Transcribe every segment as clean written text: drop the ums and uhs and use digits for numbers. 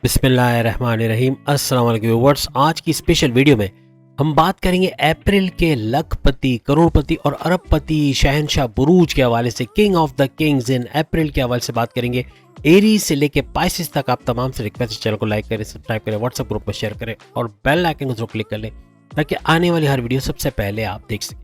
बिस्मिल्लाहिर्रहमानिर्रहीम। अस्सलाम वालेकुम व्यूअर्स। आज की स्पेशल वीडियो में हम बात करेंगे अप्रैल के लखपति, करोड़पति और अरबपति शहंशाह बुरूज के हवाले से, king of the kings in अप्रैल के हवाले से बात करेंगे। एरीज से लेके पाइसेस तक आप तमाम से रिक्वेस्ट, चैनल को लाइक करें, सब्सक्राइब करें, व्हाट्सएप ग्रुप में शेयर करें और बेल आइकन को जरूर क्लिक कर लें ताकि आने वाली हर वीडियो सबसे पहले आप देख सकें।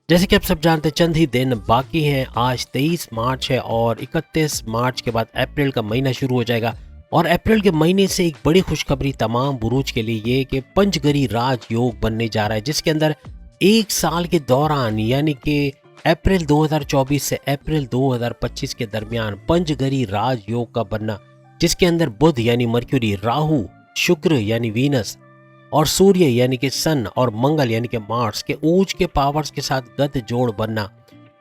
जैसे कि आप सब जानते हैं, चंद ही दिन बाकी हैं। आज 23 मार्च है और 31 मार्च के बाद अप्रैल का महीना शुरू हो जाएगा। और अप्रैल के महीने से एक बड़ी खुशखबरी तमाम बुरूज के लिए ये कि पंचगरी राजयोग बनने जा रहा है, जिसके अंदर एक साल के दौरान यानी कि अप्रैल 2024 से अप्रैल 2025 के दरमियान पंचगरी राजयोग का बनना, जिसके अंदर बुध यानी मर्क्यूरी, राहु, शुक्र यानी वीनस और सूर्य यानी कि सन और मंगल यानी कि मार्स के ऊंच के पावर्स के साथ गत जोड़ बनना,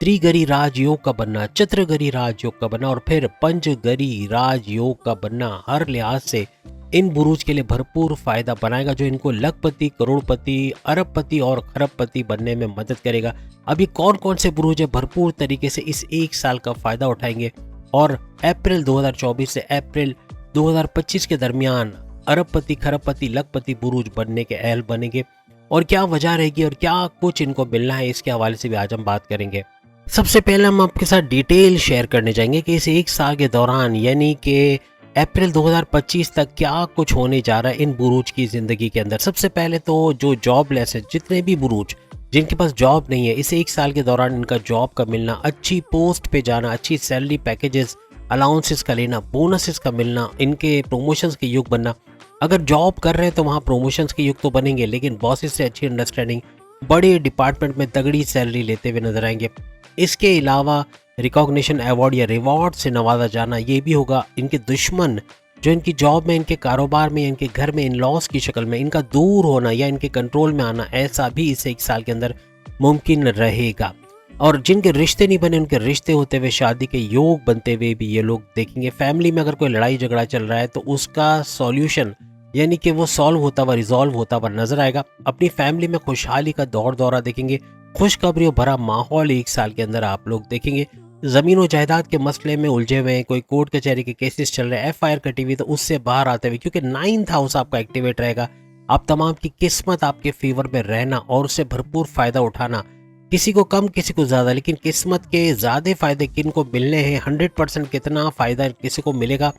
त्रिगरी राजयोग का बनना, चतुर्गरी राजयोग का बनना और फिर पंचगरी राजयोग का बनना हर लिहाज से इन बुरूज के लिए भरपूर फायदा बनाएगा, जो इनको लखपति, करोड़पति, अरबपति और खरबपति बनने में मदद करेगा। अभी कौन कौन से बुरूज है भरपूर तरीके से इस एक साल का फायदा उठाएंगे और अप्रैल 2024 से अप्रैल 2025 के दरमियान अरबपति, खरबपति, लखपति बुरूज बनने के अहल बनेंगे और क्या वजह रहेगी और क्या कुछ इनको मिलना है, इसके हवाले से भी आज हम बात करेंगे। सबसे पहले हम आपके साथ डिटेल शेयर करने जाएंगे कि इस एक साल के दौरान यानी कि अप्रैल 2025 तक क्या कुछ होने जा रहा है इन बुरूज की ज़िंदगी के अंदर। सबसे पहले तो जो जॉबलेस है, जितने भी बुरूज जिनके पास जॉब नहीं है, इस एक साल के दौरान इनका जॉब का मिलना, अच्छी पोस्ट पे जाना, अच्छी सैलरी पैकेजेस, अलाउंसेस का लेना, बोनसेस का मिलना, इनके प्रमोशंस के युग बनना। अगर जॉब कर रहे हैं तो वहाँ प्रमोशंस के युग तो बनेंगे, लेकिन बॉसेस से अच्छी अंडरस्टैंडिंग, बड़े डिपार्टमेंट में तगड़ी सैलरी लेते हुए नजर आएंगे। इसके अलावा रिकॉग्निशन, अवार्ड या रिवॉर्ड से नवाजा जाना ये भी होगा। इनके दुश्मन जो इनकी जॉब में, इनके कारोबार में, इनके घर में इन लॉस की शक्ल में, इनका दूर होना या इनके कंट्रोल में आना, ऐसा भी इस एक साल के अंदर मुमकिन रहेगा। और जिनके रिश्ते नहीं बने उनके रिश्ते होते हुए, शादी के योग बनते हुए भी ये लोग देखेंगे। फैमिली में अगर कोई लड़ाई झगड़ा चल रहा है तो उसका सॉल्यूशन यानी कि वो सॉल्व होता हुआ, रिजॉल्व होता हुआ नजर आएगा। अपनी फैमिली में खुशहाली का दौर दौरा देखेंगे। खुशखबरियों भरा माहौल एक साल के अंदर आप लोग देखेंगे। जमीन और जायदाद के मसले में उलझे हुए हैं, कोई कोर्ट कचहरी के केसेस चल रहे हैं, FIR कटी हुई, तो उससे बाहर आते हुए, क्योंकि 9th हाउस आपका एक्टिवेट रहेगा। आप तमाम की किस्मत आपके फेवर में रहना और उससे भरपूर फायदा उठाना, किसी को कम किसी को ज्यादा, लेकिन किस्मत के ज्यादा फायदे किन को मिलने हैं, 100% कितना फायदा किसी को मिलेगा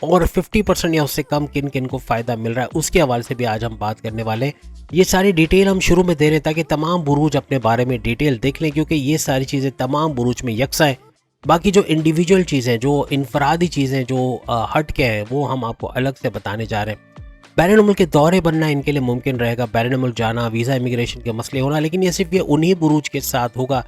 और 50% या उससे कम किन किन को फायदा मिल रहा है, उसके हवाले से भी आज हम बात करने वाले हैं। ये सारी डिटेल हम शुरू में दे रहे हैं ताकि तमाम बुरूज अपने बारे में डिटेल देख लें, क्योंकि ये सारी चीज़ें तमाम बुरूज में यकसा है। बाकी जो इंडिविजुअल चीज़ें, जो इनफरादी चीज़ें जो हट के हैं, वो हम आपको अलग से बताने जा रहे हैं। बैरून मुल्क के दौरे बनना इनके लिए मुमकिन रहेगा, बैरून मुल्क जाना, वीज़ा, इमिग्रेशन के मसले होना, लेकिन ये सिर्फ ये उन्हीं बुरूज के साथ होगा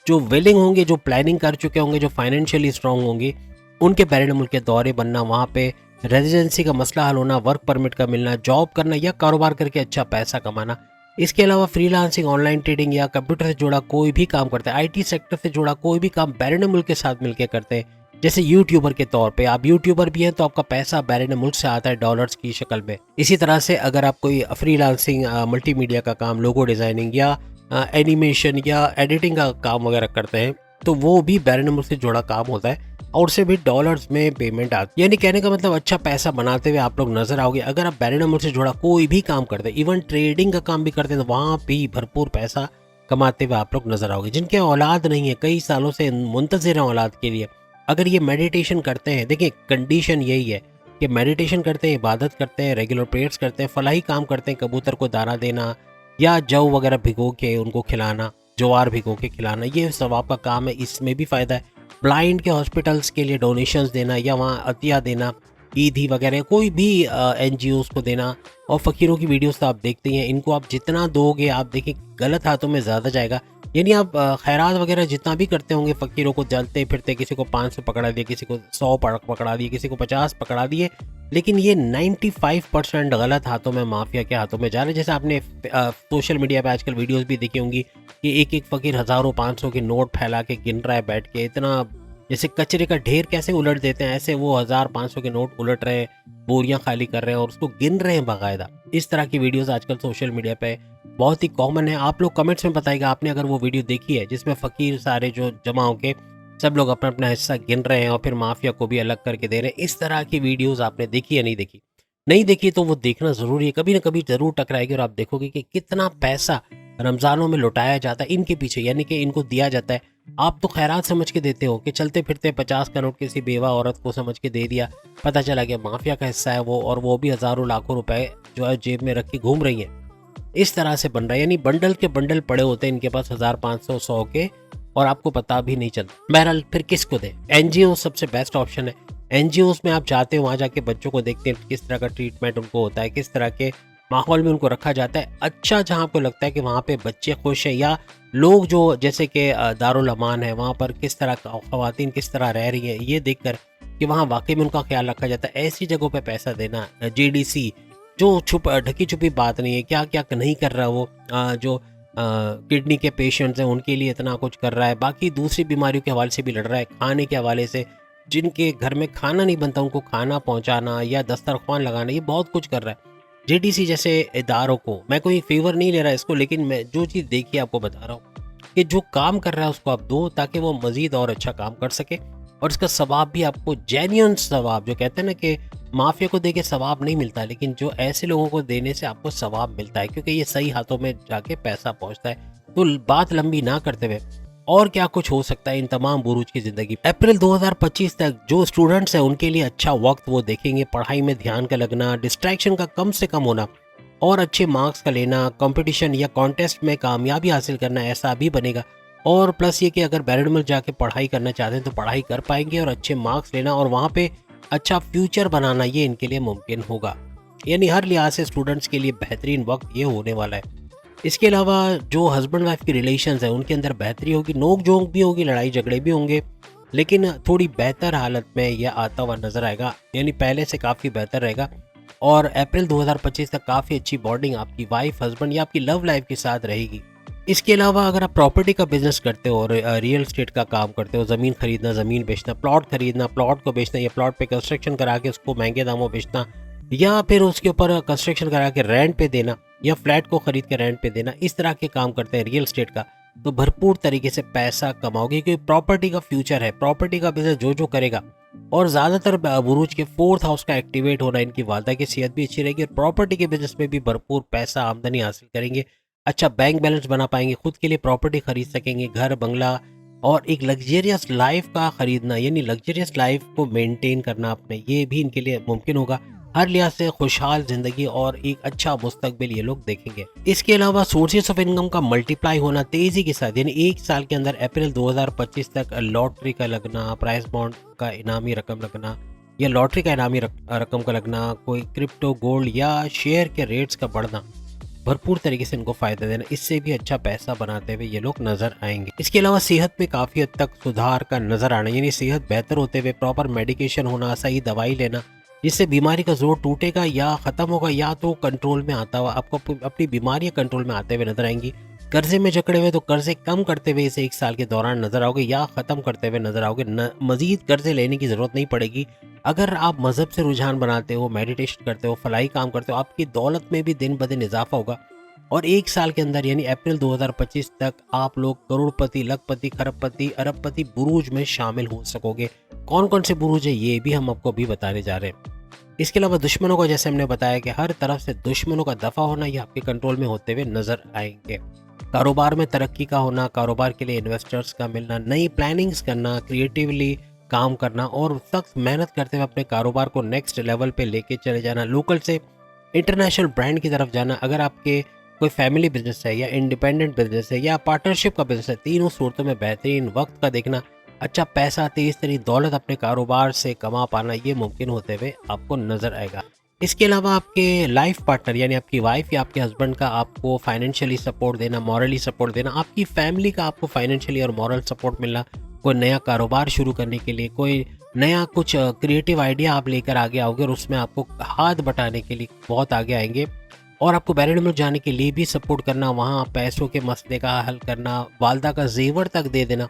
जो विलिंग होंगे, जो प्लानिंग कर चुके होंगे, जो फाइनेंशियली स्ट्रांग होंगे। उनके बैरून मुल्क के दौरे बनना, वहाँ पे रेजिडेंसी का मसला हल होना, वर्क परमिट का मिलना, जॉब करना या कारोबार करके अच्छा पैसा कमाना। इसके अलावा फ्रीलांसिंग, ऑनलाइन ट्रेडिंग या कंप्यूटर से जुड़ा कोई भी काम करते हैं, IT सेक्टर से जुड़ा कोई भी काम बैरून मुल्क के साथ मिलकर करते हैं। जैसे यूट्यूबर के तौर पे, आप यूट्यूबर भी हैं तो आपका पैसा बैरून मुल्क से आता है डॉलर्स की शक्ल में। इसी तरह से अगर आप कोई फ्रीलांसिंग, मल्टीमीडिया का काम, लोगो डिजाइनिंग या एनिमेशन या एडिटिंग का काम वगैरह करते हैं, तो वो भी बैरून मुल्क से जुड़ा काम होता है और उससे भी डॉलर्स में पेमेंट आती है। यानी कहने का मतलब अच्छा पैसा बनाते हुए आप लोग नजर आओगे अगर आप बैरून मुल्क से जुड़ा कोई भी काम करते हैं। इवन ट्रेडिंग का काम भी करते हैं तो वहाँ भी भरपूर पैसा कमाते हुए आप लोग नजर आओगे। जिनके औलाद नहीं है, कई सालों से मुंतजिर हैं औलाद के लिए, अगर ये मेडिटेशन करते हैं, देखिए कंडीशन यही है कि मेडिटेशन करते हैं, इबादत करते हैं, रेगुलर प्रेयर्स करते हैं, फलाही काम करते हैं, कबूतर को दाना देना या जौ वगैरह भिगो के उनको खिलाना, ज्वार भिगो के खिलाना, ये सवाब का काम है, इसमें भी फ़ायदा है। ब्लाइंड के हॉस्पिटल्स के लिए डोनेशंस देना या वहाँ अतिया देना, ईदी वगैरह कोई भी NGOs को देना, और फ़कीरों की वीडियोस तो आप देखते ही हैं। इनको आप जितना दोगे, आप देखिए गलत हाथों में ज़्यादा जाएगा। यानी आप खैरात वगैरह जितना भी करते होंगे, फ़कीरों को जलते फिरते, किसी को 500 पकड़ा दिए, किसी को 100 पकड़ा दिए, किसी को 50 पकड़ा दिए, लेकिन ये 95% गलत हाथों में, माफिया के हाथों में जा रहे हैं। जैसे आपने सोशल मीडिया पे आजकल वीडियोस भी देखी होंगी कि एक एक फ़कीर हज़ारों 500 के नोट फैला के गिन रहा है बैठ के, इतना जैसे कचरे का ढेर कैसे उलट देते हैं, ऐसे वो 1000-500 के नोट उलट रहे हैं, बोरियां खाली कर रहे हैं और उसको गिन रहे हैं बाकायदा। इस तरह की वीडियोस आजकल सोशल मीडिया पे बहुत ही कॉमन है। आप लोग कमेंट्स में बताइएगा आपने अगर वो वीडियो देखी है जिसमें फ़कीर सारे जो जमा होके सब लोग अपना अपना हिस्सा गिन रहे हैं और फिर माफिया को भी अलग करके दे रहे हैं। इस तरह की वीडियोस आपने देखी या नहीं देखी? नहीं देखी तो वो देखना ज़रूरी है, कभी ना कभी ज़रूर टकराएगी और आप देखोगे कि कितना पैसा रमज़ानों में लुटाया जाता है इनके पीछे, यानी कि इनको दिया जाता है। आप तो खैरात समझ के देते हो कि चलते फिरते 50 का नोट किसी बेवा औरत को समझ के दे दिया, पता चला कि माफिया का हिस्सा है वो, और वो भी हज़ारों लाखों रुपए जो है जेब में रख के घूम रही हैं। इस तरह से बन रहा है, यानी बंडल के बंडल पड़े होते हैं इनके पास 1500 100 के, और आपको पता भी नहीं चलता। बहरहाल फिर किसको दे, एनजीओ सबसे बेस्ट ऑप्शन है। एनजीओज में आप जाते हो, वहाँ जाके बच्चों को देखते हैं किस तरह का ट्रीटमेंट उनको होता है, किस तरह के माहौल में उनको रखा जाता है। अच्छा, जहाँ आपको लगता है कि वहाँ पे बच्चे खुश हैं, या लोग जो जैसे कि दारुल अमान है, वहाँ पर किस तरह का खवातीन किस तरह रह रही हैं, ये देखकर कि वहाँ वाकई में उनका ख्याल रखा जाता है, ऐसी जगहों पे पैसा देना। जेडीसी जो ढकी छुपी बात नहीं है, क्या क्या नहीं कर रहा वो, जो किडनी के पेशेंट्स हैं उनके लिए इतना कुछ कर रहा है, बाकी दूसरी बीमारियों के हवाले से भी लड़ रहा है, खाने के हवाले से जिनके घर में खाना नहीं बनता उनको खाना पहुंचाना या दस्तरखान लगाना, ये बहुत कुछ कर रहा है। जेडीसी जैसे इदारों को, मैं कोई फेवर नहीं ले रहा इसको, लेकिन मैं जो चीज़ देखी आपको बता रहा हूँ कि जो काम कर रहा है उसको आप दो, ताकि वो मज़ीद और अच्छा काम कर सके, और इसका सवाब भी आपको जेन्युइन सवाब, जो कहते हैं ना कि माफिया को देके सवाब नहीं मिलता, लेकिन जो ऐसे लोगों को देने से आपको सवाब मिलता है, क्योंकि ये सही हाथों में जाके पैसा पहुंचता है। तो बात लंबी ना करते हुए, और क्या कुछ हो सकता है इन तमाम बुरूज की ज़िंदगी। अप्रैल 2025 तक जो स्टूडेंट्स हैं उनके लिए अच्छा वक्त वो देखेंगे, पढ़ाई में ध्यान का लगना, डिस्ट्रैक्शन का कम से कम होना, और अच्छे मार्क्स का लेना, कंपटीशन या कॉन्टेस्ट में कामयाबी हासिल करना, ऐसा भी बनेगा। और प्लस ये कि अगर बैरिडमल जाके पढ़ाई करना चाहते हैं तो पढ़ाई कर पाएंगे, और अच्छे मार्क्स लेना और वहाँ पे अच्छा फ्यूचर बनाना, ये इनके लिए मुमकिन होगा। यानी हर लिहाज से स्टूडेंट्स के लिए बेहतरीन वक्त ये होने वाला है। इसके अलावा जो हस्बैंड वाइफ की रिलेशंस हैं उनके अंदर बेहतरी होगी, नोक झोंक भी होगी, लड़ाई झगड़े भी होंगे, लेकिन थोड़ी बेहतर हालत में यह आता हुआ नजर आएगा, यानी पहले से काफ़ी बेहतर रहेगा। और अप्रैल 2025 तक काफ़ी अच्छी बॉन्डिंग आपकी वाइफ हस्बैंड या आपकी लव लाइफ के साथ रहेगी। इसके अलावा अगर आप प्रॉपर्टी का बिजनेस करते हो और रियल एस्टेट का काम करते हो, ज़मीन खरीदना, ज़मीन बेचना, प्लॉट खरीदना, प्लॉट को बेचना, या प्लॉट पे कंस्ट्रक्शन करा के उसको महंगे दामों बेचना, या फिर उसके ऊपर कंस्ट्रक्शन करा के रेंट पे देना, या फ्लैट को खरीद के रेंट पे देना, इस तरह के काम करते हैं रियल एस्टेट का, तो भरपूर तरीके से पैसा कमाओगे, क्योंकि प्रॉपर्टी का फ्यूचर है। प्रॉपर्टी का बिजनेस जो जो करेगा, और ज़्यादातर बुरूज के 4th हाउस का एक्टिवेट होना, इनकी वालदा की सेहत भी अच्छी रहेगी, और प्रॉपर्टी के बिजनेस में भी भरपूर पैसा आमदनी हासिल करेंगे, अच्छा बैंक बैलेंस बना पाएंगे, खुद के लिए प्रॉपर्टी खरीद सकेंगे, घर बंगला, और एक लग्जरियस लाइफ का खरीदना, यानी लग्जरियस लाइफ को मेंटेन करना अपने, ये भी इनके लिए मुमकिन होगा। हर लिहाज से खुशहाल जिंदगी और एक अच्छा मुस्तकबिल ये लोग देखेंगे। इसके अलावा सोर्सेस ऑफ इनकम का मल्टीप्लाई होना तेजी के साथ, यानी एक साल के अंदर अप्रैल 2025 तक लॉटरी का लगना, प्राइस बॉन्ड का इनामी रकम लगना, या लॉटरी का इनामी रकम का लगना, कोई क्रिप्टो, गोल्ड या शेयर के रेट्स का बढ़ना, भरपूर तरीके से इनको फायदा देना, इससे भी अच्छा पैसा बनाते हुए ये लोग नजर आएंगे। इसके अलावा सेहत में काफी हद तक सुधार का नजर आना, यानी सेहत बेहतर होते हुए प्रॉपर मेडिकेशन होना, सही दवाई लेना, जिससे बीमारी का जोर टूटेगा या खत्म होगा, या तो कंट्रोल में आता हुआ आपको अपनी बीमारियां कंट्रोल में आते हुए नजर आएंगी। कर्जे में जकड़े हुए तो कर्जे कम करते हुए इसे एक साल के दौरान नजर आओगे, या खत्म करते हुए नजर आओगे। मजीद कर्जे लेने की जरूरत नहीं पड़ेगी। अगर आप मजहब से रुझान बनाते हो, मेडिटेशन करते हो, फलाई काम करते हो, आपकी दौलत में भी दिन ब दिन इजाफा होगा, और एक साल के अंदर यानी अप्रैल 2025 तक आप लोग करोड़पति, लखपति, खरबपति, अरबपति बुरूज में शामिल हो सकोगे। कौन कौन से बुरूज है ये भी हम आपको अभी बताने जा रहे हैं। इसके अलावा दुश्मनों को, जैसे हमने बताया कि हर तरफ से दुश्मनों का दफा होना, ये आपके कंट्रोल में होते हुए नजर आएंगे। कारोबार में तरक्की का होना, कारोबार के लिए इन्वेस्टर्स का मिलना, नई प्लानिंग्स करना, क्रिएटिवली काम करना, और सख्त मेहनत करते हुए अपने कारोबार को नेक्स्ट लेवल पे लेके चले जाना, लोकल से इंटरनेशनल ब्रांड की तरफ जाना। अगर आपके कोई फैमिली बिजनेस है, या इंडिपेंडेंट बिजनेस है, या पार्टनरशिप का बिजनेस है, तीनों सूरतों में बेहतरीन वक्त का देखना, अच्छा पैसा, तेज तरीन दौलत अपने कारोबार से कमा पाना, ये मुमकिन होते हुए आपको नजर आएगा। इसके अलावा आपके लाइफ पार्टनर यानी आपकी वाइफ या आपके हस्बैंड का आपको फाइनेंशियली सपोर्ट देना, मॉरली सपोर्ट देना, आपकी फैमिली का आपको फाइनेंशियली और मॉरल सपोर्ट मिलना, कोई नया कारोबार शुरू करने के लिए, कोई नया कुछ क्रिएटिव आइडिया आप लेकर आगे आओगे, और उसमें आपको हाथ बटाने के लिए बहुत आगे आएंगे, और आपको बैरिड में जाने के लिए भी सपोर्ट करना, वहाँ पैसों के मसले का हल करना, वालदा का जेवर तक दे देना,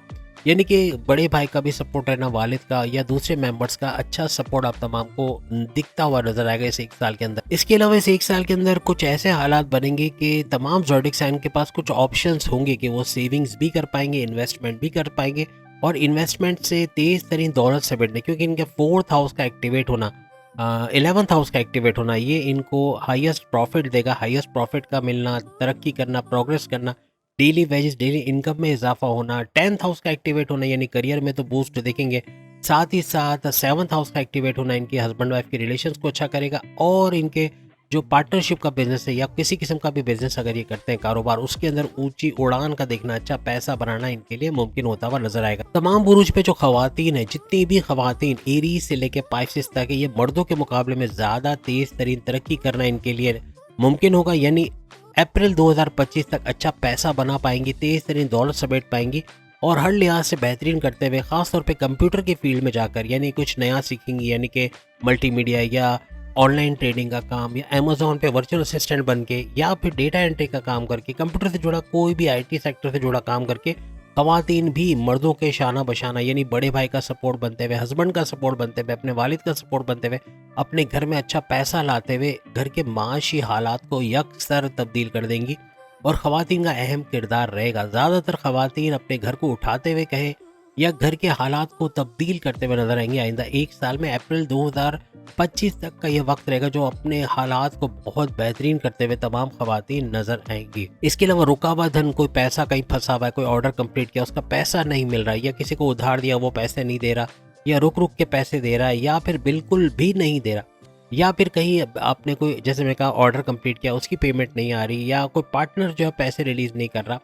यानी कि बड़े भाई का भी सपोर्ट रहना, वालिद का या दूसरे मेंबर्स का अच्छा सपोर्ट आप तमाम को दिखता हुआ नजर आएगा इस एक साल के अंदर। इसके अलावा इस एक साल के अंदर कुछ ऐसे हालात बनेंगे कि तमाम ज़ोडिक साइन के पास कुछ ऑप्शंस होंगे कि वो सेविंग्स भी कर पाएंगे, इन्वेस्टमेंट भी कर पाएंगे, और इन्वेस्टमेंट से तेज तरीन दौलत समेटने, क्योंकि इनके 4th हाउस का एक्टिवेट होना 11th हाउस का एक्टिवेट होना, ये इनको हाईएस्ट प्रॉफिट देगा, हाईएस्ट प्रॉफिट का मिलना, तरक्की करना, प्रोग्रेस करना, डेली वेजेस, डेली इनकम में इजाफा होना। 10th हाउस का एक्टिवेट होना यानी करियर में तो बूस्ट देखेंगे। साथ ही साथ 7th हाउस का एक्टिवेट होना इनके हस्बैंड वाइफ के रिलेशंस को अच्छा करेगा, और इनके जो पार्टनरशिप का बिजनेस है या किसी किस्म का भी बिजनेस अगर ये करते हैं कारोबार, उसके अंदर ऊंची उड़ान का देखना, अच्छा पैसा बनाना इनके लिए मुमकिन होता हुआ नजर आएगा। तमाम बुरुज पे जो खवातीन है, जितनी भी खवातीन एरीज से लेके पाइसेस तक है, ये मर्दों के मुकाबले में ज्यादा तेज तरीन तरक्की करना इनके लिए मुमकिन होगा। यानी अप्रैल 2025 तक अच्छा पैसा बना पाएंगी, तेज तरीन दौलत समेट पाएंगी, और हर लिहाज से बेहतरीन करते हुए, खासतौर पे कंप्यूटर के फील्ड में जाकर यानी कुछ नया सीखेंगी, यानी कि मल्टीमीडिया या ऑनलाइन ट्रेडिंग का काम, या अमेजोन पे वर्चुअल असिस्टेंट बन के, या फिर डेटा एंट्री का काम करके, कंप्यूटर से जुड़ा कोई भी आईटी सेक्टर से जुड़ा काम करके खवातीन भी मर्दों के शाना बशाना यानी बड़े भाई का सपोर्ट बनते हुए, हस्बैंड का सपोर्ट बनते हुए, अपने वालिद का सपोर्ट बनते हुए, अपने घर में अच्छा पैसा लाते हुए घर के माशी हालात को यकसर तब्दील कर देंगी, और खवातीन का अहम किरदार रहेगा। ज़्यादातर खवातीन अपने घर को उठाते हुए कहें या घर के हालात को तब्दील करते हुए नजर आएंगे आइंदा एक साल में। अप्रैल 2025 तक का यह वक्त रहेगा जो अपने हालात को बहुत बेहतरीन करते हुए तमाम खवातीन नजर आएंगी। इसके अलावा रुका हुआ धन, कोई पैसा कहीं फंसा हुआ है, कोई ऑर्डर कंप्लीट किया उसका पैसा नहीं मिल रहा है, या किसी को उधार दिया वो पैसे नहीं दे रहा, या रुक रुक के पैसे दे रहा है, या फिर बिल्कुल भी नहीं दे रहा, या फिर कहीं आपने कोई, जैसे मैं कहा, ऑर्डर कंप्लीट किया उसकी पेमेंट नहीं आ रही, या कोई पार्टनर जो है पैसे रिलीज नहीं कर रहा,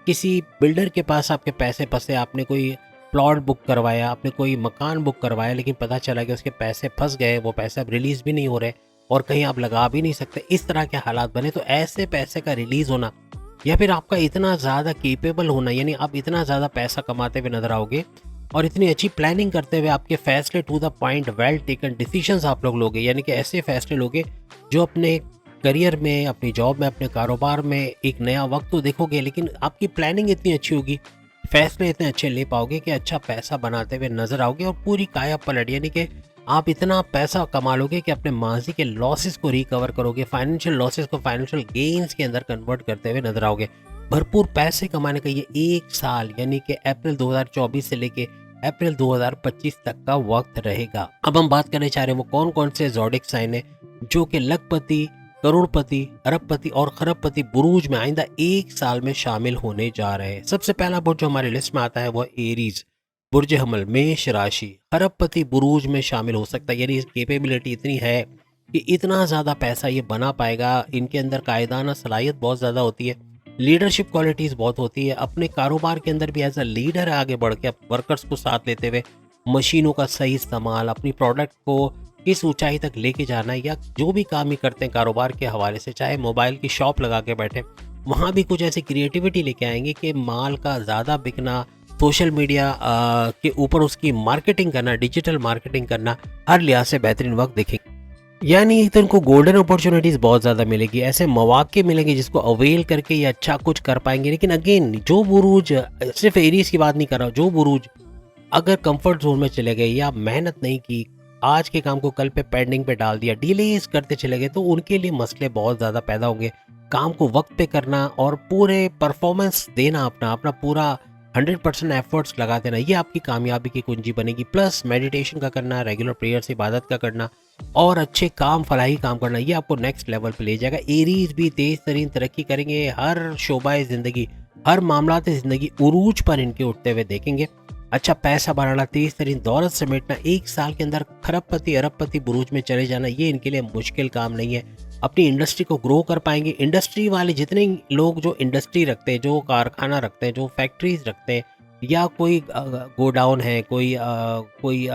किसी बिल्डर के पास आपके पैसे फंसे, आपने कोई प्लॉट बुक करवाया, आपने कोई मकान बुक करवाया, लेकिन पता चला कि उसके पैसे फंस गए, वो पैसे अब रिलीज़ भी नहीं हो रहे और कहीं आप लगा भी नहीं सकते, इस तरह के हालात बने, तो ऐसे पैसे का रिलीज़ होना, या फिर आपका इतना ज़्यादा केपेबल होना, यानी आप इतना ज़्यादा पैसा कमाते हुए नजर आओगे और इतनी अच्छी प्लानिंग करते हुए आपके फैसले to the point, well taken decisions आप लोग लोगे, यानी कि ऐसे फैसले लोगे जो अपने करियर में, अपनी जॉब में, अपने कारोबार में एक नया वक्त तो देखोगे, लेकिन आपकी प्लानिंग इतनी अच्छी होगी, फैसले इतने अच्छे ले पाओगे कि अच्छा पैसा बनाते हुए नजर आओगे, और पूरी काया पलट, यानी कि आप इतना पैसा कमा लोगे कि अपने माजी के लॉसेस को रिकवर करोगे, फाइनेंशियल लॉसेस को फाइनेंशियल गेन्स के अंदर कन्वर्ट करते हुए नजर आओगे। भरपूर पैसे कमाने का ये एक साल यानी कि अप्रैल 2024 से लेके अप्रैल 2025 तक का वक्त रहेगा। अब हम बात करने चाह रहे हैं वो कौन कौन से ज़ोडिक साइन है जो कि लखपति, करोड़पति, अरबपति और खरबपति बुरूज में आइंदा एक साल में शामिल होने जा रहे हैं। सबसे पहला बुर्ज जो हमारी लिस्ट में आता है वो एरीज, बुर्ज हमल, मेष राशि, खरबपति बुरूज में शामिल हो सकता है, यानी कैपेबिलिटी इतनी है कि इतना ज़्यादा पैसा ये बना पाएगा। इनके अंदर कायदाना सलाहियत बहुत ज़्यादा होती है, लीडरशिप क्वालिटीज़ बहुत होती है, अपने कारोबार के अंदर भी एज अ लीडर आगे बढ़ के वर्कर्स को साथ लेते हुए मशीनों का सही इस्तेमाल, अपनी प्रोडक्ट को किस ऊंचाई तक लेके जाना है, या जो भी काम ही करते हैं कारोबार के हवाले से, चाहे मोबाइल की शॉप लगा के बैठे, वहाँ भी कुछ ऐसी क्रिएटिविटी लेके आएंगे कि माल का ज़्यादा बिकना, सोशल मीडिया के ऊपर उसकी मार्केटिंग करना, डिजिटल मार्केटिंग करना, हर लिहाज से बेहतरीन वक्त देखेंगे। यानी तो इनको गोल्डन अपॉर्चुनिटीज़ बहुत ज़्यादा मिलेगी, ऐसे मौके मिलेंगे जिसको अवेल करके ये अच्छा कुछ कर पाएंगे। लेकिन अगेन जो बुरूज, सिर्फ एरीज की बात नहीं कर रहा हूँ, जो बुरूज अगर कंफर्ट जोन में चले गए या मेहनत नहीं की, आज के काम को कल पे पेंडिंग पे डाल दिया, डिलेज करते चले गए, तो उनके लिए मसले बहुत ज़्यादा पैदा होंगे। काम को वक्त पे करना और पूरे परफॉर्मेंस देना, अपना पूरा 100% एफर्ट्स लगा देना, ये आपकी कामयाबी की कुंजी बनेगी। प्लस मेडिटेशन का करना, रेगुलर प्रेयर से इबादत का करना और अच्छे काम, फलाही काम करना, ये आपको नेक्स्ट लेवल पे ले जाएगा। एरीज भी तेज तरीन तरक्की करेंगे, हर शोबाए ज़िंदगी, हर मामलात ज़िंदगी उरूज पर इनके उठते हुए देखेंगे। अच्छा पैसा बनाना, तेज तरीन दौलत समेटना, एक साल के अंदर खरबपति अरबपति बुरूज में चले जाना, ये इनके लिए मुश्किल काम नहीं है। अपनी इंडस्ट्री को ग्रो कर पाएंगे। इंडस्ट्री वाले जितने लोग जो इंडस्ट्री रखते हैं, जो कारखाना रखते हैं, जो फैक्ट्रीज रखते हैं, या कोई गोडाउन है, कोई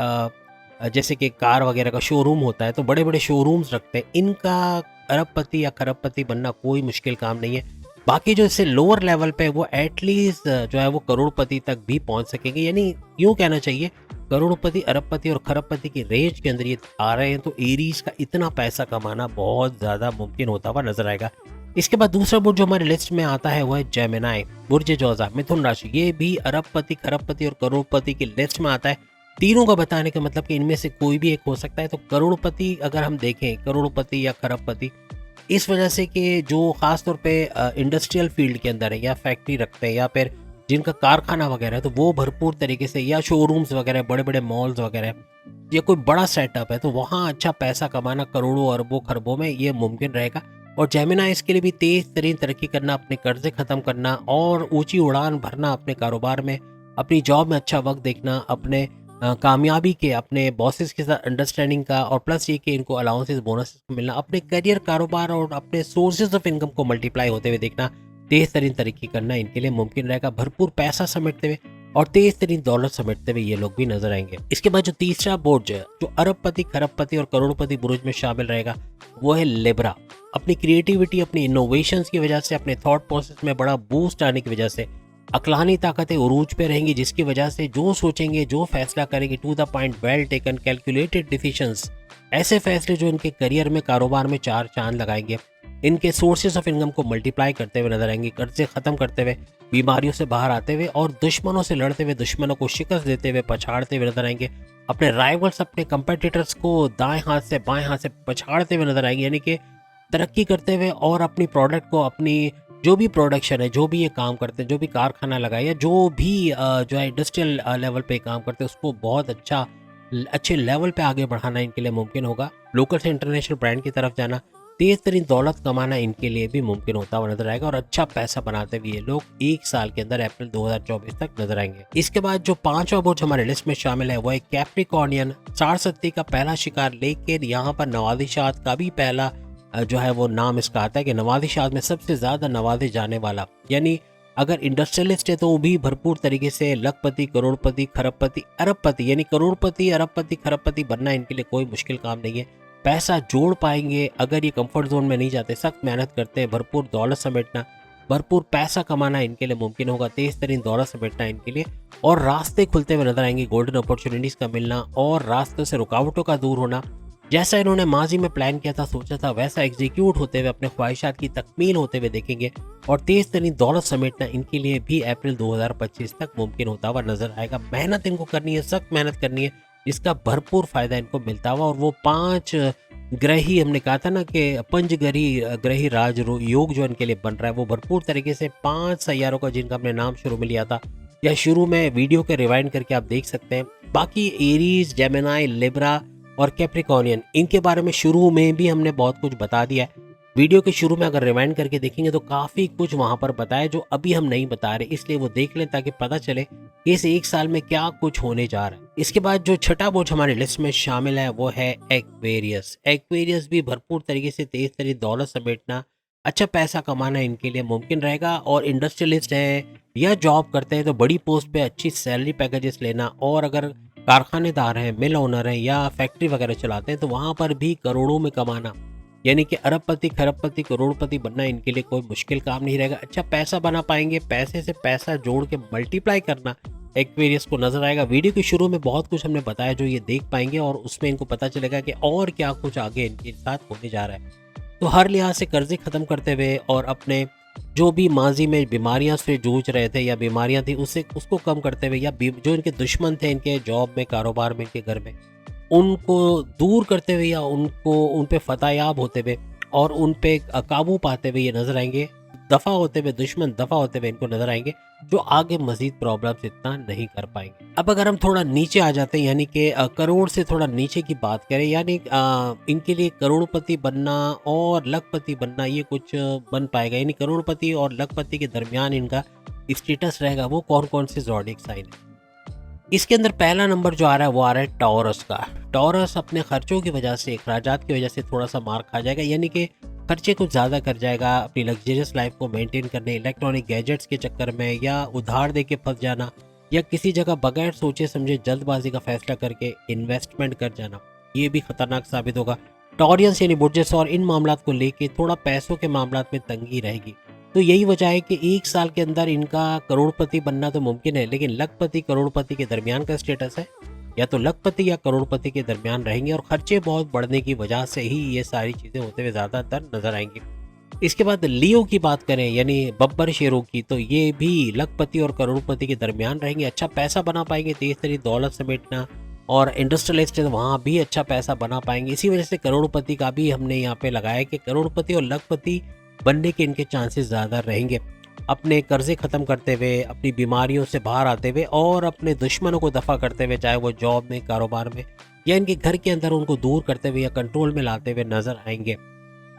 जैसे कि कार वगैरह का शोरूम होता है, तो बड़े बड़े शोरूम्स रखते हैं, इनका अरबपति या खरबपति बनना कोई मुश्किल काम नहीं है। बाकी जो इससे लोअर लेवल पे वो एटलीस्ट जो है वो करोड़पति तक भी पहुंच सकेंगे। यानी यूँ कहना चाहिए करोड़पति, अरबपति और खरबपति की रेंज के अंदर ये आ रहे हैं, तो एरीज का इतना पैसा कमाना बहुत ज़्यादा मुमकिन होता हुआ नजर आएगा। इसके बाद दूसरा बुर्ज जो हमारी लिस्ट में आता है वो है जेमिनाई, बुर्ज जौज़ा, मिथुन राशि। ये भी अरबपति, खरबपति और करोड़पति की लिस्ट में आता है। तीनों का बताने का मतलब कि इनमें से कोई भी एक हो सकता है। तो करोड़पति अगर हम देखें, करोड़पति या खरबपति, इस वजह से कि जो ख़ास तौर पे इंडस्ट्रियल फील्ड के अंदर है, या फैक्ट्री रखते हैं, या फिर जिनका कारखाना वगैरह है तो वो भरपूर तरीके से, या शोरूम्स वगैरह, बड़े बड़े मॉल्स वगैरह, या कोई बड़ा सेटअप है तो वहाँ अच्छा पैसा कमाना करोड़ों अरबों खरबों में ये मुमकिन रहेगा। और जेमिनाई इसके लिए भी तेज तरीन तरक्की करना, अपने कर्जे ख़त्म करना और ऊंची उड़ान भरना अपने कारोबार में, अपनी जॉब में अच्छा वक्त देखना, अपने कामयाबी के, अपने बॉसेस के साथ अंडरस्टैंडिंग का, और प्लस ये कि इनको अलाउंसेस बोनसेस मिलना, अपने करियर, कारोबार और अपने सोर्सेज ऑफ इनकम को मल्टीप्लाई होते हुए देखना, तेज तरीन तरक्की करना इनके लिए मुमकिन रहेगा। भरपूर पैसा समेटते हुए और तेज तरीन दौलत समेटते हुए ये लोग भी नजर आएंगे। इसके बाद जो तीसरा बुर्ज है जो अरबपति, खरबपति और करोड़पति बुर्ज में शामिल रहेगा वो है लिब्रा। अपनी क्रिएटिविटी, अपनी इनोवेशंस की वजह से, अपने थॉट प्रोसेस में बड़ा बूस्ट आने की वजह से अक्लानी ताकतें उरूज पे रहेंगी, जिसकी वजह से जो सोचेंगे, जो फैसला करेंगे, to the point, well taken, calculated decisions, ऐसे फैसले जो इनके करियर में, कारोबार में चार चांद लगाएंगे। इनके सोर्सेज ऑफ इनकम को मल्टीप्लाई करते हुए नजर आएंगे, कर्जे खत्म करते हुए, बीमारियों से बाहर आते हुए और दुश्मनों से लड़ते हुए, दुश्मनों को शिकस्त देते हुए, पछाड़ते हुए नजर आएंगे। अपने राइवल्स, अपने कंपेटिटर्स को दाएं हाथ से बाएं हाथ से पछाड़ते हुए नजर आएंगे, यानी कि तरक्की करते हुए और अपनी प्रोडक्ट को, अपनी जो भी प्रोडक्शन है, जो भी ये काम करते हैं, जो भी कारखाना लगाया, जो भी जो है इंडस्ट्रियल लेवल पे काम करते हैं, उसको बहुत अच्छे लेवल पे आगे बढ़ाना इनके लिए मुमकिन होगा। लोकल से इंटरनेशनल ब्रांड की तरफ जाना, तेज तरीन दौलत कमाना इनके लिए भी मुमकिन होता हुआ नजर आएगा और अच्छा पैसा बनाते हुए ये लोग एक साल के अंदर अप्रैल 2024 तक नजर आएंगे। इसके बाद जो पांचवा बुर्ज हमारे लिस्ट में शामिल है वो है कैप्रिकॉर्नियन। सारसत्ती का पहला शिकार, लेकिन यहाँ पर नवादिशात का भी पहला जो है वो नाम इसका आता है कि नवादिशात में सबसे ज्यादा नवाजे जाने वाला, यानी अगर इंडस्ट्रियलिस्ट है तो वो भी भरपूर तरीके से लखपति, करोड़पति, खरबपति, अरबपति, यानी करोड़पति, अरबपति, खरबपति बनना इनके लिए कोई मुश्किल काम नहीं है। पैसा जोड़ पाएंगे अगर ये कंफर्ट जोन में नहीं जाते, सख्त मेहनत करते हैं, भरपूर दौलत समेटना, भरपूर पैसा कमाना इनके लिए मुमकिन होगा, तेज तरीन दौलत समेटना इनके लिए, और रास्ते खुलते हुए नजर आएंगे, गोल्डन अपॉर्चुनिटीज का मिलना और रास्तों से रुकावटों का दूर होना। जैसा इन्होंने माजी में प्लान किया था, सोचा था, वैसा एग्जीक्यूट होते हुए, अपने ख्वाहिशात की तकमील होते हुए देखेंगे और तेज तरीन दौलत समेटना इनके लिए भी अप्रैल 2025 तक मुमकिन होता हुआ नजर आएगा। मेहनत इनको करनी है, सख्त मेहनत करनी है, जिसका भरपूर फायदा इनको मिलता हुआ, और वो 5 ग्रही, हमने कहा था ना कि पंचग्रही ग्रही राज योग जो इनके लिए बन रहा है, वो भरपूर तरीके से 5 सैयारों का, जिनका हमने नाम शुरू में लिया था या शुरू में वीडियो के रिवाइंड करके आप देख सकते हैं। बाकी एरीज, जेमिनाई, लिब्रा और कैप्रिकॉर्नियन, इनके बारे में शुरू में भी हमने बहुत कुछ बता दिया है। वीडियो के शुरू में अगर रिवाइंड करके देखेंगे तो काफ़ी कुछ वहाँ पर बताया जो अभी हम नहीं बता रहे, इसलिए वो देख लें ताकि पता चले कि इस एक साल में क्या कुछ होने जा रहा है। इसके बाद जो छठा बुर्ज हमारी लिस्ट में शामिल है वो है एक्वेरियस। एक्वेरियस भी भरपूर तरीके से तेज तरीन दौलत समेटना, अच्छा पैसा कमाना इनके लिए मुमकिन रहेगा, और इंडस्ट्रियलिस्ट हैं या जॉब करते हैं तो बड़ी पोस्ट पे अच्छी सैलरी पैकेजेस लेना, और अगर कारखानेदार हैं, मिल ओनर हैं या फैक्ट्री वगैरह चलाते हैं तो वहाँ पर भी करोड़ों में कमाना, यानी कि अरबपति, खरबपति, करोड़पति बनना इनके लिए कोई मुश्किल काम नहीं रहेगा। अच्छा पैसा बना पाएंगे, पैसे से पैसा जोड़ के मल्टीप्लाई करना एक्वेरियस को नजर आएगा। वीडियो के शुरू में बहुत कुछ हमने बताया जो ये देख पाएंगे और उसमें इनको पता चलेगा कि और क्या कुछ आगे इनके साथ होने जा रहा है। तो हर लिहाज से कर्जे खत्म करते हुए और अपने जो भी माजी में बीमारियां से जूझ रहे थे या बीमारियां थी उसको कम करते हुए, या जो इनके दुश्मन थे इनके जॉब में, कारोबार में, इनके घर में, उनको दूर करते हुए या उन पे फतेहयाब होते हुए और उन पे काबू पाते हुए ये नजर आएंगे, दफा होते हुए, दुश्मन दफा होते हुए इनको नजर आएंगे, जो आगे मजीद प्रॉब्लम्स इतना नहीं कर पाएंगे। अब अगर हम थोड़ा नीचे आ जाते हैं, यानी कि करोड़ से थोड़ा नीचे की बात करें, यानी इनके लिए करोड़पति बनना और लखपति बनना ये कुछ बन पाएगा, यानी करोड़पति और लखपति के दरमियान इनका स्टेटस रहेगा। वो कौन कौन से ज़ोडिएक साइन है? इसके अंदर पहला नंबर जो आ रहा है वो आ रहा है टॉरस का। टॉरस अपने खर्चों की वजह से, अखराजात की वजह से थोड़ा सा मार खा जाएगा, यानी कि खर्चे कुछ ज़्यादा कर जाएगा अपनी लग्जरियस लाइफ को मेंटेन करने, इलेक्ट्रॉनिक गैजेट्स के चक्कर में, या उधार दे के फंस जाना, या किसी जगह बगैर सोचे समझे जल्दबाजी का फैसला करके इन्वेस्टमेंट कर जाना, ये भी खतरनाक साबित होगा। टॉरियंस यानी बुर्जेस और इन मामलों को लेके थोड़ा पैसों के मामलों में तंगी रहेगी। तो यही वजह है कि एक साल के अंदर इनका करोड़पति बनना तो मुमकिन है, लेकिन लखपति करोड़पति के दरमियान का स्टेटस है, या तो लखपति या करोड़पति के दरमियान रहेंगे, और खर्चे बहुत बढ़ने की वजह से ही ये सारी चीज़ें होते हुए ज़्यादातर नजर आएंगी। इसके बाद लियो की बात करें, यानी बब्बर शेरों की, तो ये भी लखपति और करोड़पति के दरमियान रहेंगे, अच्छा पैसा बना पाएंगे, तेज तरीन दौलत समेटना, और इंडस्ट्रियलिस्ट वहाँ भी अच्छा पैसा बना पाएंगे। इसी वजह से करोड़पति का भी हमने यहाँ पे लगाया कि करोड़पति और लखपति बनने के इनके चांसेस ज़्यादा रहेंगे। अपने कर्जे ख़त्म करते हुए, अपनी बीमारियों से बाहर आते हुए और अपने दुश्मनों को दफ़ा करते हुए, चाहे वो जॉब में, कारोबार में या इनके घर के अंदर उनको दूर करते हुए या कंट्रोल में लाते हुए नज़र आएँगे।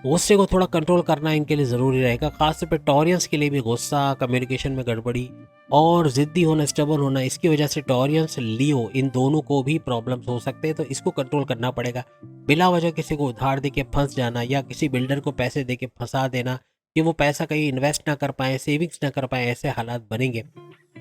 गुस्से को थोड़ा कंट्रोल करना इनके लिए ज़रूरी रहेगा, ख़ासतौर पे टॉरियंस के लिए भी गुस्सा, कम्युनिकेशन में गड़बड़ी और ज़िद्दी होना, स्टबर्न होना, इसकी वजह से टॉरियंस, लियो इन दोनों को भी प्रॉब्लम्स हो सकते हैं, तो इसको कंट्रोल करना पड़ेगा। बिला वजह किसी को उधार दे के फंस जाना या किसी बिल्डर को पैसे दे के फंसा देना कि वो पैसा कहीं इन्वेस्ट ना कर पाएँ, सेविंग्स ना कर पाएँ, ऐसे हालात बनेंगे।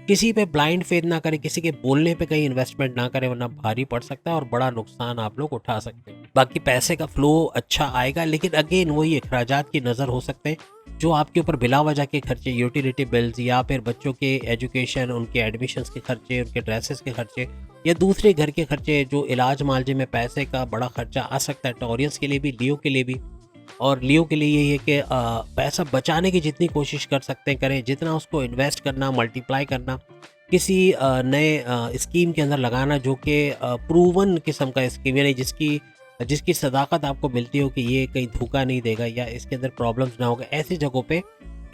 किसी पे ब्लाइंड फेथ ना करें, किसी के बोलने पे कहीं इन्वेस्टमेंट ना करें, वरना भारी पड़ सकता है और बड़ा नुकसान आप लोग उठा सकते हैं। बाकी पैसे का फ्लो अच्छा आएगा, लेकिन अगेन वही अखराजात की नज़र हो सकते हैं जो आपके ऊपर बिला वजह के खर्चे, यूटिलिटी बिल्स या फिर बच्चों के एजुकेशन, उनके एडमिशन्स के खर्चे, उनके ड्रेसेस के खर्चे या दूसरे घर के खर्चे, जो इलाज मालजे में पैसे का बड़ा खर्चा आ सकता है टॉरियंस के लिए भी, लियो के लिए भी। और लियो के लिए यही है कि पैसा बचाने की जितनी कोशिश कर सकते हैं करें, जितना उसको इन्वेस्ट करना, मल्टीप्लाई करना, किसी नए स्कीम के अंदर लगाना जो कि प्रूवन किस्म का स्कीम, यानी जिसकी जिसकी सदाकत आपको मिलती हो कि ये कहीं धोखा नहीं देगा या इसके अंदर प्रॉब्लम्स ना होगा, ऐसी जगहों पे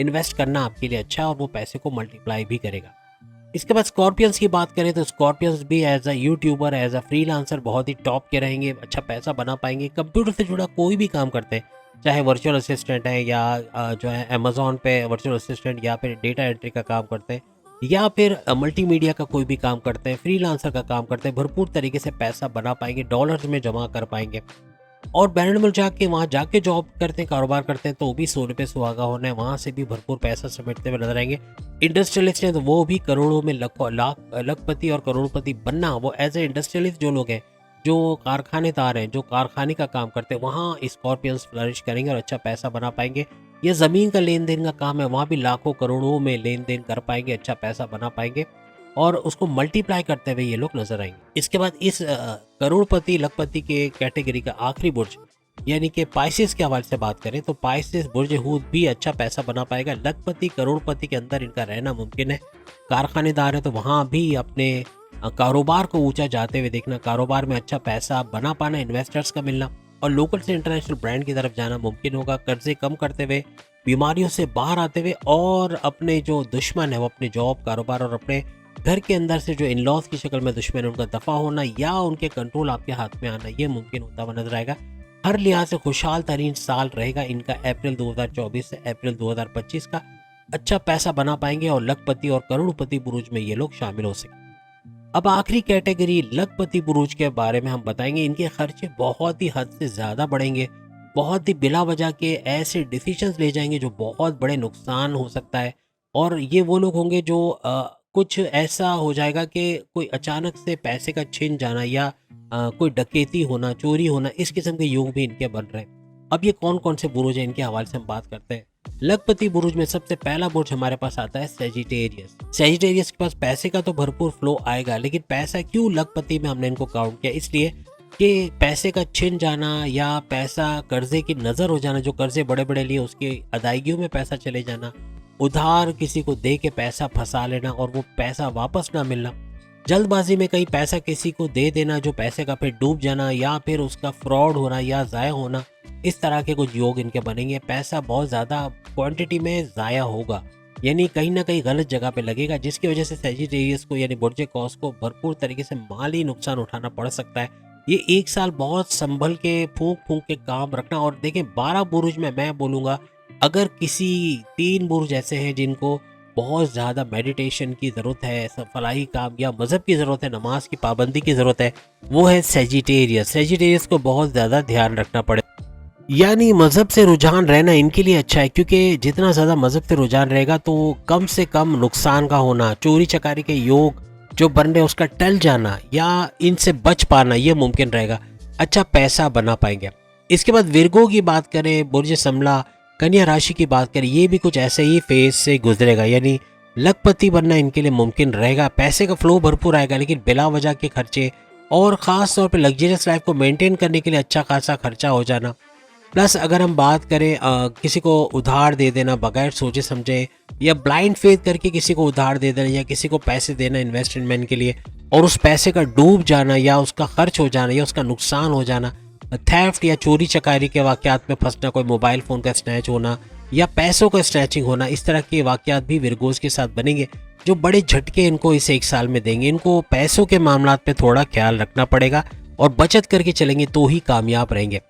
इन्वेस्ट करना आपके लिए अच्छा है और वो पैसे को मल्टीप्लाई भी करेगा। इसके बाद स्कॉर्पियंस की बात करें तो स्कॉर्पियंस भी as a YouTuber, as a freelancer बहुत ही टॉप के रहेंगे, अच्छा पैसा बना पाएंगे। कंप्यूटर से जुड़ा कोई भी काम करते हैं, चाहे वर्चुअल असिस्टेंट है या जो है अमेज़न पे वर्चुअल असिस्टेंट या फिर डेटा एंट्री का काम करते हैं या फिर मल्टीमीडिया का कोई भी काम करते हैं, फ्रीलांसर का काम करते हैं, भरपूर तरीके से पैसा बना पाएंगे, डॉलर्स में जमा कर पाएंगे। और बैरन मुल्क जाके वहाँ जाके जॉब करते हैं, कारोबार करते हैं, तो वो भी सोने पे सुहागा होना है, वहाँ से भी भरपूर पैसा समेटते हुए नजर आएंगे। इंडस्ट्रियलिस्ट हैं तो वो भी करोड़ों में लखपति और करोड़पति बनना, वो एज ए इंडस्ट्रियलिस्ट जो लोग हैं, जो कारखानेदार हैं, जो कारखाने का काम करते हैं, वहाँ स्कॉर्पियंस फ्लरिश करेंगे और अच्छा पैसा बना पाएंगे। ये ज़मीन का लेन देन का काम है, वहाँ भी लाखों करोड़ों में लेन देन कर पाएंगे, अच्छा पैसा बना पाएंगे और उसको मल्टीप्लाई करते हुए ये लोग नजर आएंगे। इसके बाद इस करोड़पति लखपति के कैटेगरी का आखिरी बुर्ज यानी कि पाइसेस के हवाले से बात करें तो पाइसेस बुर्ज हूद भी अच्छा पैसा बना पाएगा। लखपति करोड़पति के अंदर इनका रहना मुमकिन है। कारखानेदार है तो वहाँ भी अपने कारोबार को ऊंचा जाते हुए देखना, कारोबार में अच्छा पैसा बना पाना, इन्वेस्टर्स का मिलना और लोकल से इंटरनेशनल ब्रांड की तरफ जाना मुमकिन होगा। कर्जे कम करते हुए, बीमारियों से बाहर आते हुए और अपने जो दुश्मन है वो अपने जॉब, कारोबार और अपने घर के अंदर से जो इन लॉज की शक्ल में दुश्मन है उनका दफा होना या उनके कंट्रोल आपके हाथ में आना, ये मुमकिन होता हुआ नजर आएगा। हर लिहाज से खुशहाल तरीन साल रहेगा इनका अप्रैल 2024 से अप्रैल 2025 का। अच्छा पैसा बना पाएंगे और लखपति और करोड़पति बुरुज में ये लोग शामिल हो सकें। अब आखिरी कैटेगरी लखपति बुरुज के बारे में हम बताएंगे। इनके खर्चे बहुत ही हद से ज़्यादा बढ़ेंगे, बहुत ही बिला वजह के ऐसे डिसीजंस ले जाएंगे जो बहुत बड़े नुकसान हो सकता है। और ये वो लोग होंगे जो कुछ ऐसा हो जाएगा कि कोई अचानक से पैसे का छिन जाना या कोई डकैती होना, चोरी होना, इस किस्म के योग भी इनके बन रहे हैं। अब ये कौन कौन से बुरुज हैं, इनके हवाले से हम बात करते हैं। लखपति बुरुज में सबसे पहला बुरुज हमारे पास आता है सेजिटेरियस। सेजिटेरियस के पास पैसे का तो भरपूर फ्लो आएगा, लेकिन पैसा क्यों लखपति में हमने इनको काउंट किया, इसलिए कि पैसे का छिन जाना या पैसा कर्जे की नज़र हो जाना, जो कर्जे बड़े बड़े लिए उसकी अदायगियों में पैसा चले जाना, उधार किसी को दे के पैसा फंसा लेना और वो पैसा वापस ना मिलना, जल्दबाजी में कहीं पैसा किसी को दे देना जो पैसे का फिर डूब जाना या फिर उसका फ्रॉड होना या ज़ाया होना, इस तरह के कुछ योग इनके बनेंगे। पैसा बहुत ज़्यादा क्वांटिटी में ज़ाया होगा, यानी कहीं ना कहीं गलत जगह पे लगेगा, जिसकी वजह से सेजिटेरियस को यानी बुर्ज कॉस को भरपूर तरीके से माली नुकसान उठाना पड़ सकता है। ये एक साल बहुत संभल के फूंक फूंक के काम रखना। और देखें 12 बुरुज में मैं बोलूँगा अगर किसी 3 बुरुज ऐसे हैं जिनको बहुत ज़्यादा मेडिटेशन की ज़रूरत है, फलाही काम या मज़हब की ज़रूरत है, नमाज की पाबंदी की ज़रूरत है, वो है सेजिटेरियस। सेजिटेरियस को बहुत ज़्यादा ध्यान रखना पड़े, यानी मज़हब से रुझान रहना इनके लिए अच्छा है, क्योंकि जितना ज़्यादा मज़हब से रुझान रहेगा तो कम से कम नुकसान का होना, चोरी चकारी के योग जो बन रहे उसका टल जाना या इनसे बच पाना ये मुमकिन रहेगा। अच्छा पैसा बना पाएंगे। इसके बाद विर्गो की बात करें, बुर्ज समला, कन्या राशि की बात करें, ये भी कुछ ऐसे ही फेज से गुजरेगा, यानी लखपति बनना इनके लिए मुमकिन रहेगा। पैसे का फ्लो भरपूर आएगा, लेकिन बिला वजह के खर्चे और ख़ास तौर पे लग्जरियस लाइफ को मेंटेन करने के लिए अच्छा खासा खर्चा हो जाना। प्लस अगर हम बात करें किसी को उधार दे देना बगैर सोचे समझे या ब्लाइंड फेथ करके किसी को उधार दे देना या किसी को पैसे देना इन्वेस्टमेंट के लिए और उस पैसे का डूब जाना या उसका खर्च हो जाना या उसका नुकसान हो जाना, थेफ्ट या चोरी चकारी के वाक़यात में फंसना, कोई मोबाइल फ़ोन का स्नैच होना या पैसों का स्नैचिंग होना, इस तरह के वाकयात भी विर्गोस के साथ बनेंगे जो बड़े झटके इनको इस एक साल में देंगे। इनको पैसों के मामलात पे थोड़ा ख्याल रखना पड़ेगा और बचत करके चलेंगे तो ही कामयाब रहेंगे।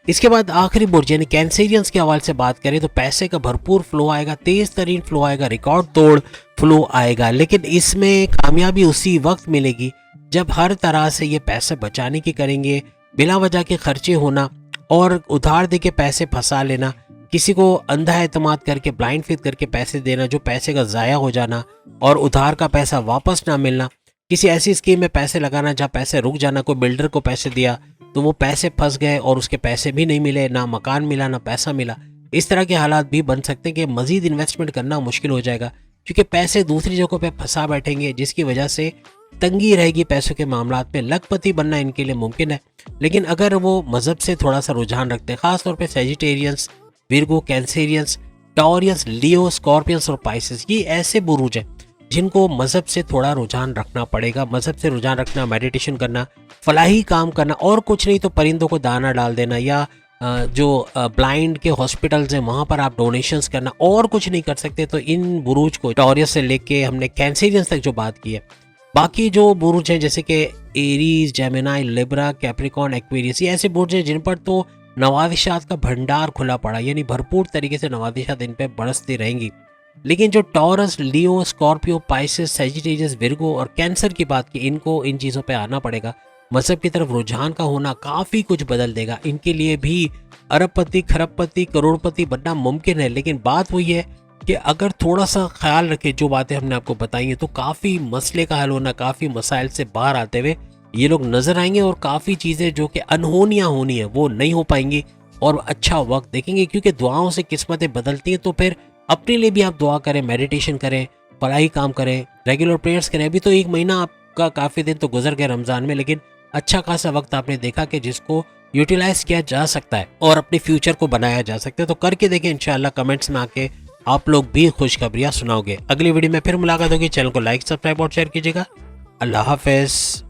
इसके बाद आखिरी बुर्ज यानी कैंसेरियंस के हवाले से बात करें तो पैसे का भरपूर फ्लो आएगा, तेज तरीन फ्लो आएगा, रिकॉर्ड तोड़ फ्लो आएगा, लेकिन इसमें कामयाबी उसी वक्त मिलेगी जब हर तरह से ये पैसे बचाने की करेंगे। बिला वजह के खर्चे होना और उधार दे के पैसे फंसा लेना, किसी को अंधा एतमाद करके ब्लाइंड फेथ करके पैसे देना जो पैसे का ज़ाया हो जाना और उधार का पैसा वापस ना मिलना, किसी ऐसी स्कीम में पैसे लगाना जहाँ पैसे रुक जाना, कोई बिल्डर को पैसे दिया तो वो पैसे फंस गए और उसके पैसे भी नहीं मिले, ना मकान मिला ना पैसा मिला। इस तरह के हालात भी बन सकते हैं कि मज़ीद इन्वेस्टमेंट करना मुश्किल हो जाएगा क्योंकि पैसे दूसरी जगहों पे फंसा बैठेंगे जिसकी वजह से तंगी रहेगी पैसों के मामलात में। लखपति बनना इनके लिए मुमकिन है, लेकिन अगर वो मज़हब से थोड़ा सा रुझान रखते हैं, ख़ासतौर पर सेजिटेरियंस, विर्गो, कैंसेरियंस, टॉरियंस, लियो, स्कॉर्पियंस और पाइसेस, ये ऐसे बुरूज हैं जिनको मज़हब से थोड़ा रुझान रखना पड़ेगा। मज़हब से रुझान रखना, मेडिटेशन करना, फलाही काम करना, और कुछ नहीं तो परिंदों को दाना डाल देना या जो ब्लाइंड के हॉस्पिटल्स हैं वहाँ पर आप डोनेशंस करना, और कुछ नहीं कर सकते तो इन बुरूज को, टॉरियस से लेके हमने कैंसेरियंस तक जो बात की है, बाकी जो बुरूज हैं जैसे कि Aries, Gemini, Libra, Capricorn, Aquarius, ये ऐसे बुरूज हैं जिन पर तो नवादिशात का भंडार खुला पड़ा, यानी भरपूर तरीके से नवादिशात इन पे बरसती रहेंगी। लेकिन जो टॉरस, लियो, स्कॉर्पियो, पाइसेस, सेजिटेरियस, विर्गो और कैंसर की बात की, इनको इन चीज़ों पे आना पड़ेगा। मजहब की तरफ रुझान का होना काफ़ी कुछ बदल देगा। इनके लिए भी अरबपति, खरबपति, करोड़पति बनना मुमकिन है, लेकिन बात वही है कि अगर थोड़ा सा ख्याल रखे जो बातें हमने आपको बताई हैं तो काफ़ी मसले का हल होना, काफ़ी मसाइल से बाहर आते हुए ये लोग नज़र आएंगे और काफ़ी चीज़ें जो कि अनहोनियाँ होनी है वो नहीं हो पाएंगी और अच्छा वक्त देखेंगे, क्योंकि दुआओं से किस्मतें बदलती हैं। तो फिर अपने लिए भी आप दुआ करें, मेडिटेशन करें, फलाही काम करें, रेगुलर प्रेयर्स करें। अभी तो एक महीना आपका काफ़ी दिन तो गुजर गया रमज़ान में, लेकिन अच्छा खासा वक्त आपने देखा कि जिसको यूटिलाइज किया जा सकता है और अपने फ्यूचर को बनाया जा सकता है। तो करके देखें, इंशाल्लाह कमेंट्स में आके आप लोग भी खुशखबरियाँ सुनाओगे। अगली वीडियो में फिर मुलाकात होगी। चैनल को लाइक, सब्सक्राइब और शेयर कीजिएगा। अल्लाह हाफिज़।